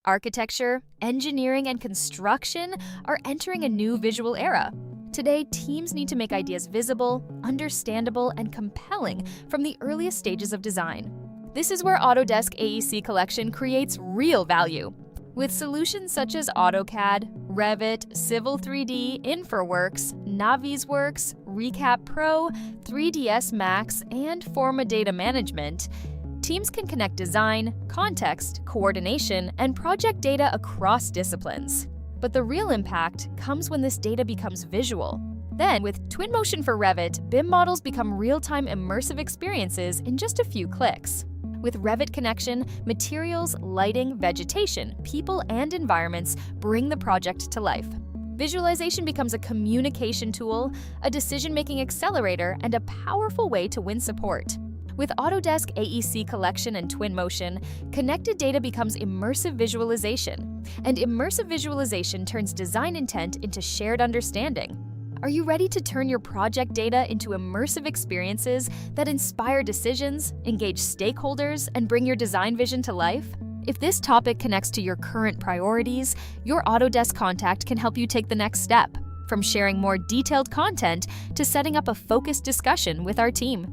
Architecture, engineering, and construction are entering a new visual era. Today, teams need to make ideas visible, understandable, and compelling from the earliest stages of design. This is where Autodesk AEC Collection creates real value. With solutions such as AutoCAD, Revit, Civil 3D, InfraWorks, Navisworks, Recap Pro, 3ds Max, and Forma Data Management, teams can connect design, context, coordination, and project data across disciplines. But the real impact comes when this data becomes visual. Then, with Twinmotion for Revit, BIM models become real-time immersive experiences in just a few clicks. With Revit Connection, materials, lighting, vegetation, people, and environments bring the project to life. Visualization becomes a communication tool, a decision-making accelerator, and a powerful way to win support. With Autodesk AEC Collection and Twinmotion, connected data becomes immersive visualization, and immersive visualization turns design intent into shared understanding. Are you ready to turn your project data into immersive experiences that inspire decisions, engage stakeholders, and bring your design vision to life? If this topic connects to your current priorities, your Autodesk contact can help you take the next step, from sharing more detailed content to setting up a focused discussion with our team.